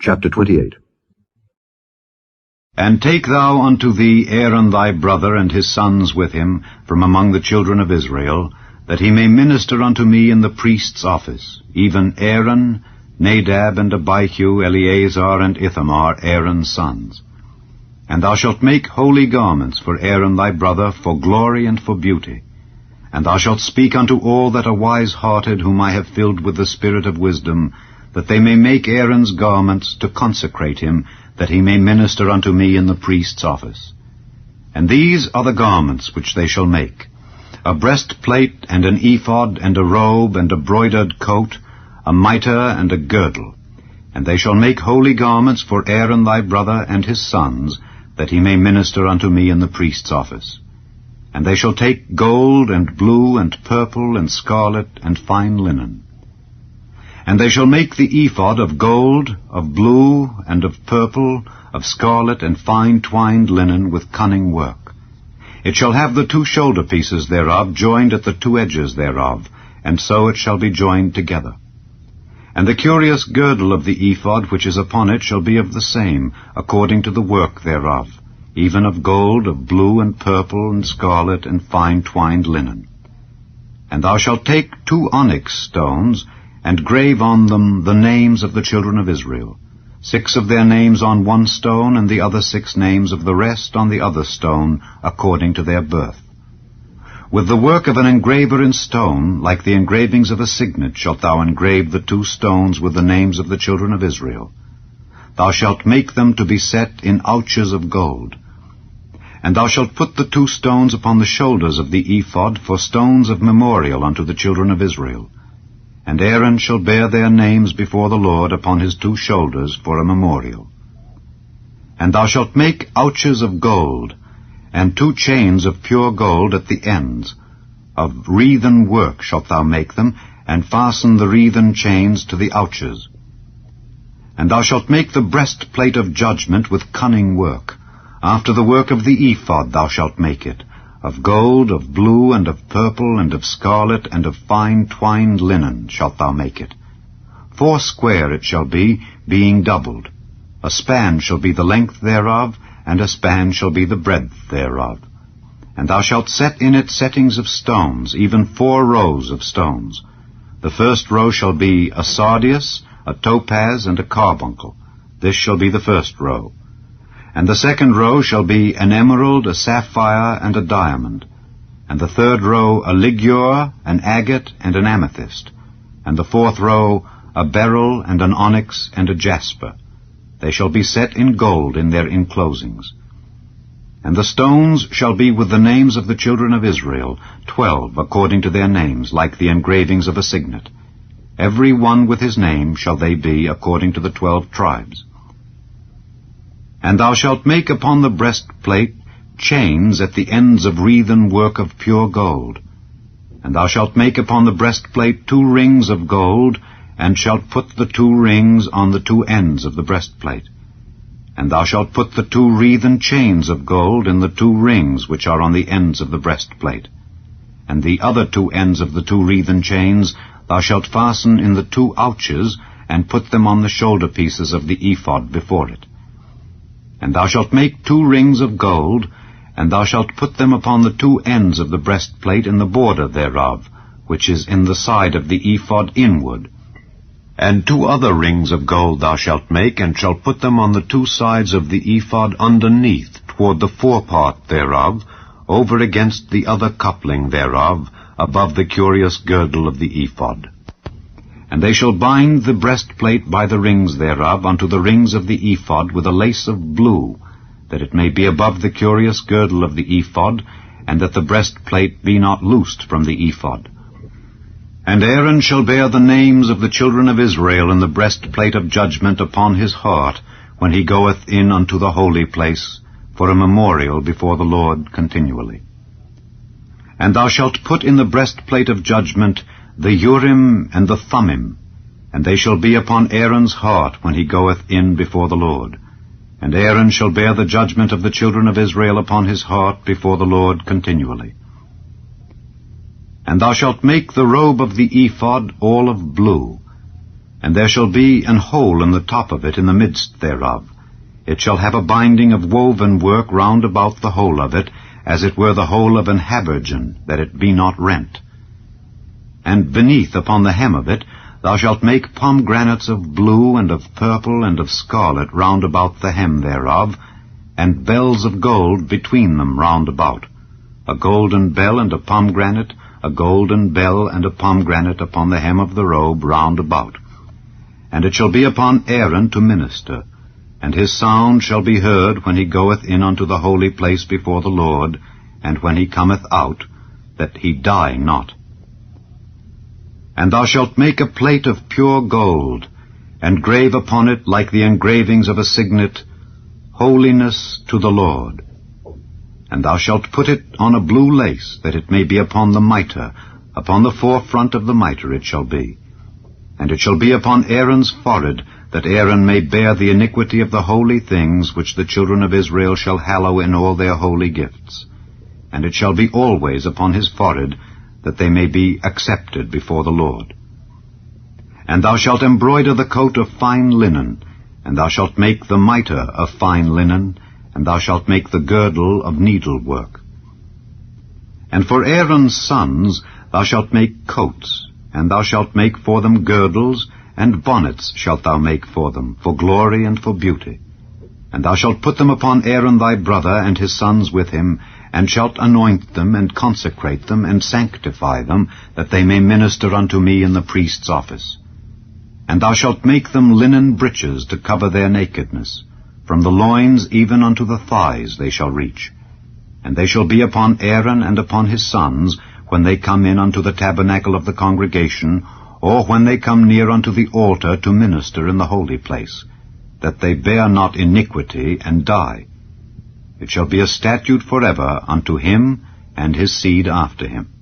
Chapter 28. And take thou unto thee Aaron thy brother and his sons with him from among the children of Israel, that he may minister unto me in the priest's office, even Aaron, Nadab, and Abihu, Eleazar, and Ithamar, Aaron's sons. And thou shalt make holy garments for Aaron thy brother, for glory and for beauty. And thou shalt speak unto all that are wise-hearted, whom I have filled with the spirit of wisdom, that they may make Aaron's garments to consecrate him, that he may minister unto me in the priest's office. And these are the garments which they shall make: a breastplate, and an ephod, and a robe, and a broidered coat, a mitre, and a girdle. And they shall make holy garments for Aaron thy brother and his sons, that he may minister unto me in the priest's office. And they shall take gold, and blue, and purple, and scarlet, and fine linen. And they shall make the ephod of gold, of blue, and of purple, of scarlet, and fine twined linen with cunning work. It shall have the two shoulder pieces thereof joined at the two edges thereof, and so it shall be joined together. And the curious girdle of the ephod which is upon it shall be of the same, according to the work thereof, even of gold, of blue, and purple, and scarlet, and fine twined linen. And thou shalt take 2 onyx stones, and grave on them the names of the children of Israel, 6 of their names on one stone, and the other 6 names of the rest on the other stone, according to their birth. With the work of an engraver in stone, like the engravings of a signet, shalt thou engrave the 2 stones with the names of the children of Israel. Thou shalt make them to be set in ouches of gold. And thou shalt put the 2 stones upon the shoulders of the ephod for stones of memorial unto the children of Israel. And Aaron shall bear their names before the Lord upon his 2 shoulders for a memorial. And thou shalt make ouches of gold, and 2 chains of pure gold at the ends. Of wreathen work shalt thou make them, and fasten the wreathen chains to the ouches. And thou shalt make the breastplate of judgment with cunning work. After the work of the ephod thou shalt make it, of gold, of blue, and of purple, and of scarlet, and of fine twined linen shalt thou make it. 4 square it shall be, being doubled. A span shall be the length thereof, and a span shall be the breadth thereof. And thou shalt set in it settings of stones, even 4 rows of stones. The first row shall be a sardius, a topaz, and a carbuncle. This shall be the first row. And the second row shall be an emerald, a sapphire, and a diamond. And the third row a ligure, an agate, and an amethyst. And the 4th row a beryl, and an onyx, and a jasper. They shall be set in gold in their enclosings. And the stones shall be with the names of the children of Israel, 12 according to their names, like the engravings of a signet. Every one with his name shall they be, according to the 12 tribes. And thou shalt make upon the breastplate chains at the ends of wreathen work of pure gold. And thou shalt make upon the breastplate 2 rings of gold, and shalt put the 2 rings on the 2 ends of the breastplate. And thou shalt put the 2 wreathen chains of gold in the 2 rings which are on the ends of the breastplate. And the other 2 ends of the 2 wreathen chains thou shalt fasten in the 2 ouches, and put them on the shoulder pieces of the ephod before it. And thou shalt make 2 rings of gold, and thou shalt put them upon the 2 ends of the breastplate in the border thereof, which is in the side of the ephod inward. And 2 other rings of gold thou shalt make, and shalt put them on the 2 sides of the ephod underneath, toward the forepart thereof, over against the other coupling thereof, above the curious girdle of the ephod. And they shall bind the breastplate by the rings thereof unto the rings of the ephod with a lace of blue, that it may be above the curious girdle of the ephod, and that the breastplate be not loosed from the ephod. And Aaron shall bear the names of the children of Israel in the breastplate of judgment upon his heart, when he goeth in unto the holy place, for a memorial before the Lord continually. And thou shalt put in the breastplate of judgment the Urim and the Thummim, and they shall be upon Aaron's heart when he goeth in before the Lord. And Aaron shall bear the judgment of the children of Israel upon his heart before the Lord continually. And thou shalt make the robe of the ephod all of blue, And there shall be an hole in the top of it in the midst thereof. It shall have a binding of woven work round about the hole of it, as it were the hole of an habergeon, that it be not rent. And beneath upon the hem of it thou shalt make pomegranates of blue and of purple and of scarlet round about the hem thereof, and bells of gold between them round about, a golden bell and a pomegranate, a golden bell and a pomegranate upon the hem of the robe round about. And it shall be upon Aaron to minister, and his sound shall be heard when he goeth in unto the holy place before the Lord, and when he cometh out, that he die not. And thou shalt make a plate of pure gold, and grave upon it, like the engravings of a signet, Holiness to the Lord. And thou shalt put it on a blue lace, that it may be upon the mitre, upon the forefront of the mitre it shall be. And it shall be upon Aaron's forehead, that Aaron may bear the iniquity of the holy things which the children of Israel shall hallow in all their holy gifts. And it shall be always upon his forehead, that they may be accepted before the Lord. And thou shalt embroider the coat of fine linen, and thou shalt make the mitre of fine linen, and thou shalt make the girdle of needlework. And for Aaron's sons thou shalt make coats, and thou shalt make for them girdles, and bonnets shalt thou make for them, for glory and for beauty. And thou shalt put them upon Aaron thy brother and his sons with him, and shalt anoint them, and consecrate them, and sanctify them, that they may minister unto me in the priest's office. And thou shalt make them linen breeches to cover their nakedness. From the loins even unto the thighs they shall reach. And they shall be upon Aaron and upon his sons, when they come in unto the tabernacle of the congregation, or when they come near unto the altar to minister in the holy place, that they bear not iniquity and die. It shall be a statute forever unto him and his seed after him.